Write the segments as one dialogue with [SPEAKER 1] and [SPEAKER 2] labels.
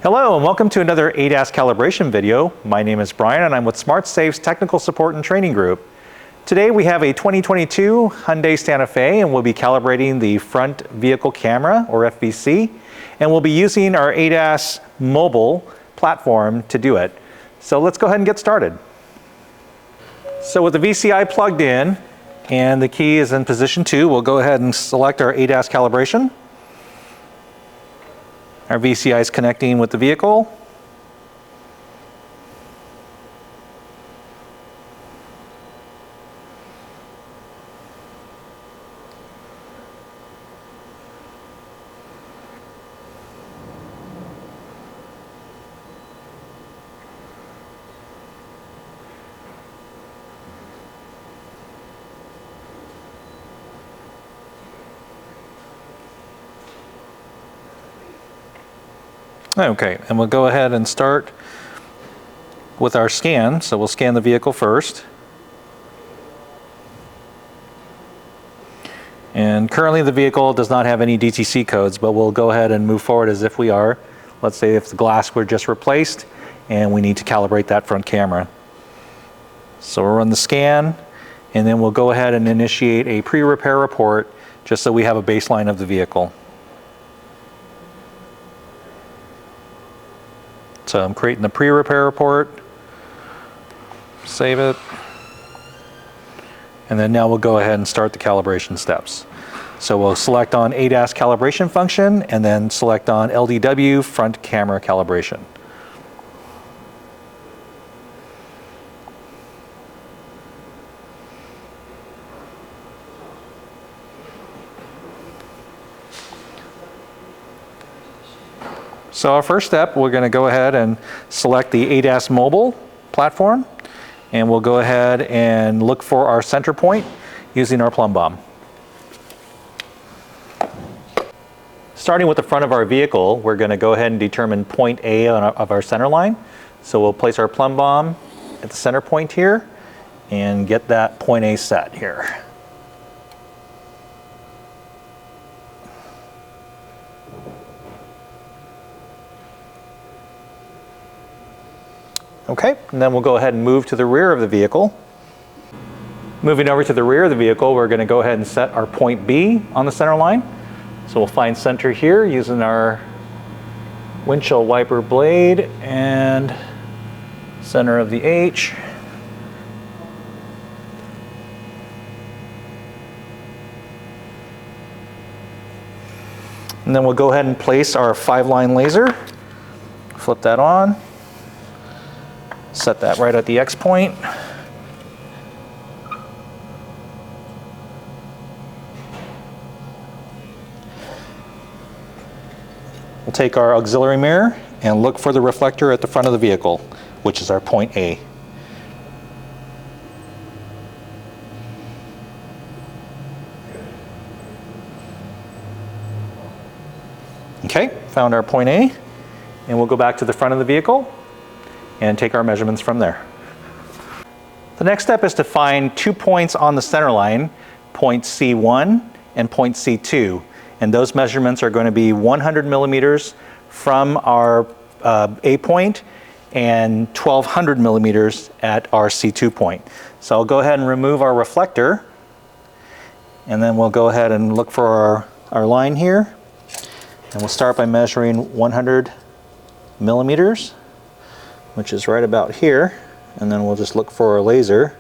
[SPEAKER 1] Hello and welcome to another ADAS calibration video. My name is Brian and I'm with SmartSafe's Technical Support and Training Group. Today we have a 2022 Hyundai Santa Fe and we'll be calibrating the front vehicle camera, or FVC, and we'll be using our ADAS Mobile platform to do it. So let's go ahead and get started. So with the VCI plugged in and the key is in position 2, we'll go ahead and select our ADAS calibration. Our VCI is connecting with the vehicle. Okay, and we'll go ahead and start with our scan. So we'll scan the vehicle first. And currently the vehicle does not have any DTC codes, but we'll go ahead and move forward as if we are. Let's say if the glass were just replaced and we need to calibrate that front camera. So we'll run the scan and then we'll go ahead and initiate a pre-repair report just so we have a baseline of the vehicle. So I'm creating the pre-repair report, save it, and then now we'll go ahead and start the calibration steps. So we'll select on ADAS calibration function and then select on LDW front camera calibration. So our first step, we're going to go ahead and select the ADAS Mobile platform, and we'll go ahead and look for our center point using our plumb bob. Starting with the front of our vehicle, we're going to go ahead and determine point A of our center line. So we'll place our plumb bob at the center point here and get that point A set here. Okay, and then we'll go ahead and move to the rear of the vehicle. Moving over to the rear of the vehicle, we're going to go ahead and set our point B on the center line. So we'll find center here using our windshield wiper blade and center of the H. And then we'll go ahead and place our 5-line laser. Flip that on. Set that right at the X point. We'll take our auxiliary mirror and look for the reflector at the front of the vehicle, which is our point A. Okay, found our point A, and we'll go back to the front of the vehicle and take our measurements from there. The next step is to find 2 points on the center line, point C1 and point C2. And those measurements are going to be 100 millimeters from our A point and 1200 millimeters at our C2 point. So I'll go ahead and remove our reflector, and then we'll go ahead and look for our line here. And we'll start by measuring 100 millimeters. Which is right about here, and then we'll just look for our laser.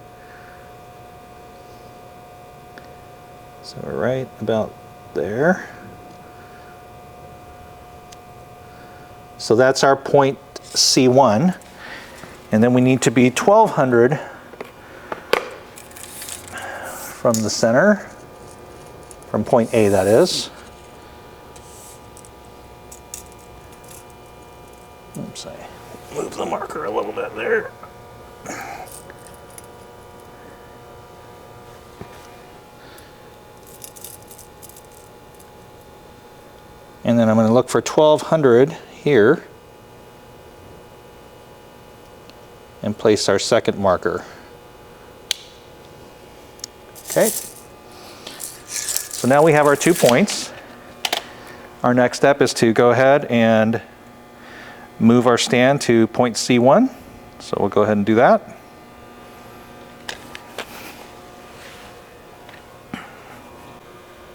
[SPEAKER 1] So we're right about there. So that's our point C1, and then we need to be 1200 from the center, from point A that is. Oops, I move the marker a little bit there. And then I'm going to look for 1200 here and place our second marker. Okay. So now we have our 2 points. Our next step is to go ahead and move our stand to point C1. So we'll go ahead and do that.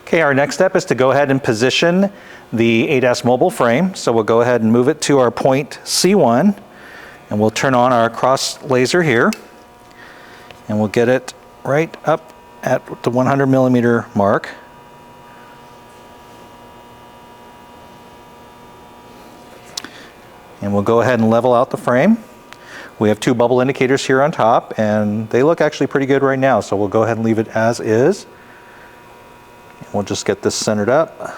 [SPEAKER 1] Okay, our next step is to go ahead and position the ADAS mobile frame. So we'll go ahead and move it to our point C1, and we'll turn on our cross laser here, and we'll get it right up at the 100 millimeter mark. And we'll go ahead and level out the frame. We have 2 bubble indicators here on top, and they look actually pretty good right now, so we'll go ahead and leave it as is. We'll just get this centered up,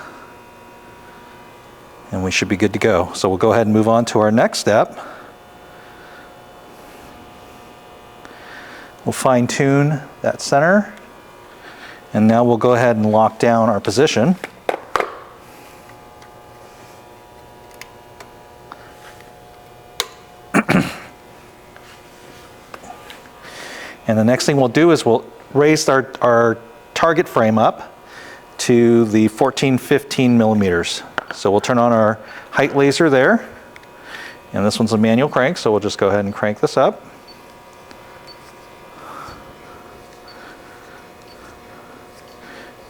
[SPEAKER 1] and we should be good to go. So we'll go ahead and move on to our next step. We'll fine tune that center, and now we'll go ahead and lock down our position. And the next thing we'll do is we'll raise our target frame up to the 14-15 millimeters. So we'll turn on our height laser there, and this one's a manual crank, so we'll just go ahead and crank this up.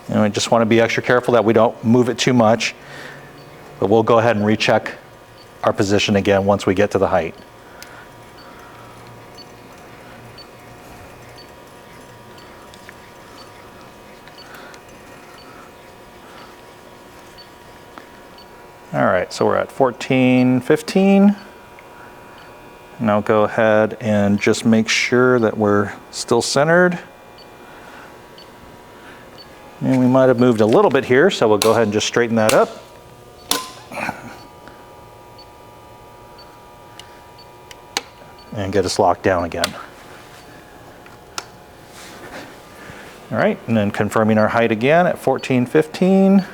[SPEAKER 1] And we just want to be extra careful that we don't move it too much, but we'll go ahead and recheck our position again once we get to the height. All right, so we're at 14-15. Now go ahead and just make sure that we're still centered. And we might have moved a little bit here, so we'll go ahead and just straighten that up. And get us locked down again. All right, and then confirming our height again at 14-15.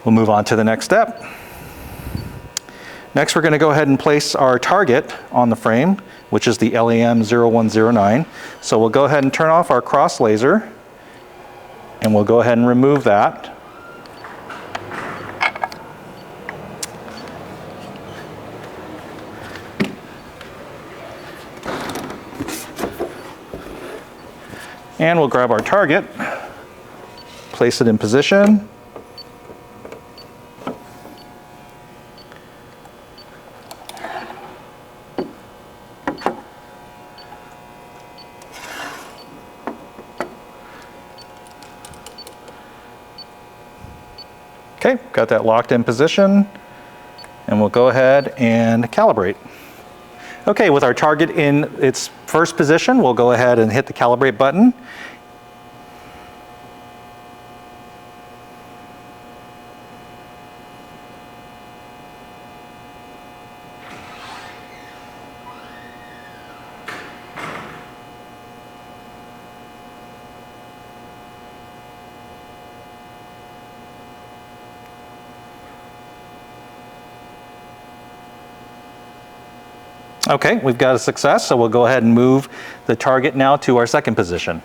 [SPEAKER 1] We'll move on to the next step. Next, we're going to go ahead and place our target on the frame, which is the LAM0109. So we'll go ahead and turn off our cross laser, and we'll go ahead and remove that. And we'll grab our target, place it in position. Okay, got that locked in position, and we'll go ahead and calibrate. Okay, with our target in its first position, we'll go ahead and hit the calibrate button. Okay, we've got a success, so we'll go ahead and move the target now to our second position.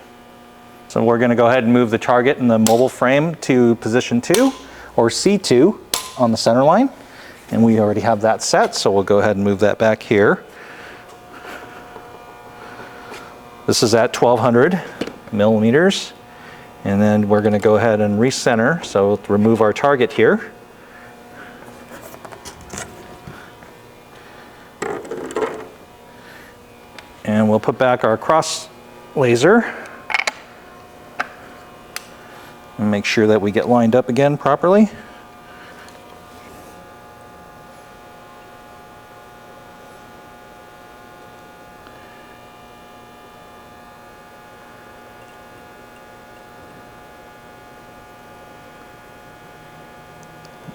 [SPEAKER 1] So we're going to go ahead and move the target in the mobile frame to position 2, or C2, on the center line. And we already have that set, so we'll go ahead and move that back here. This is at 1200 millimeters. And then we're going to go ahead and recenter, so remove our target here. And we'll put back our cross laser and make sure that we get lined up again properly.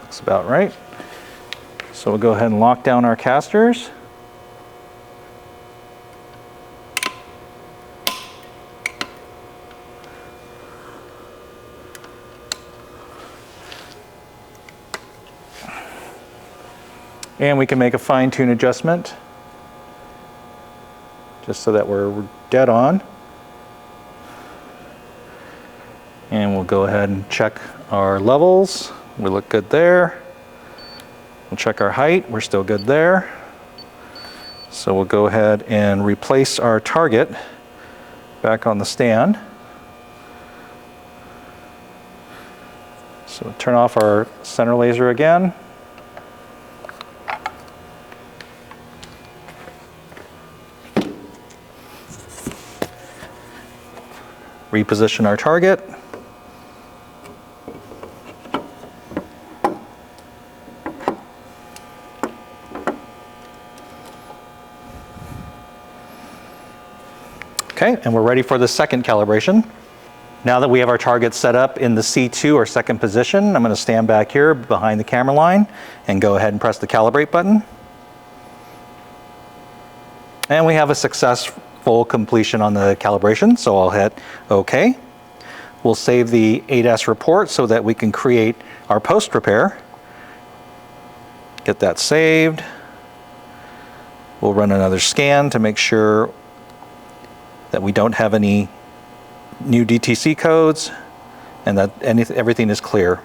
[SPEAKER 1] Looks about right. So we'll go ahead and lock down our casters. And we can make a fine-tune adjustment just so that we're dead on. And we'll go ahead and check our levels. We look good there. We'll check our height. We're still good there. So we'll go ahead and replace our target back on the stand. So turn off our center laser again. Reposition our target. Okay, and we're ready for the second calibration. Now that we have our target set up in the C2 or second position, I'm going to stand back here behind the camera line and go ahead and press the calibrate button. And we have a successful completion on the calibration, so I'll hit OK. We'll save the ADAS report so that we can create our post repair. Get that saved. We'll run another scan to make sure that we don't have any new DTC codes and that everything is clear.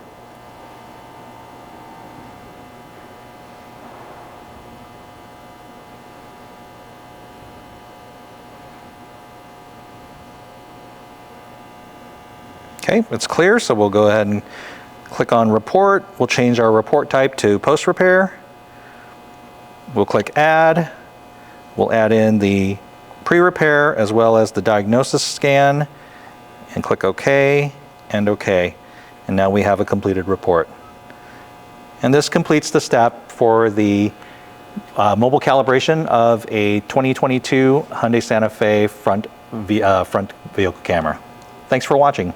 [SPEAKER 1] Okay, it's clear, so we'll go ahead and click on report. We'll change our report type to post repair. We'll click add. We'll add in the pre-repair as well as the diagnosis scan and click OK and OK. And now we have a completed report. And this completes the step for the mobile calibration of a 2022 Hyundai Santa Fe front vehicle camera. Thanks for watching.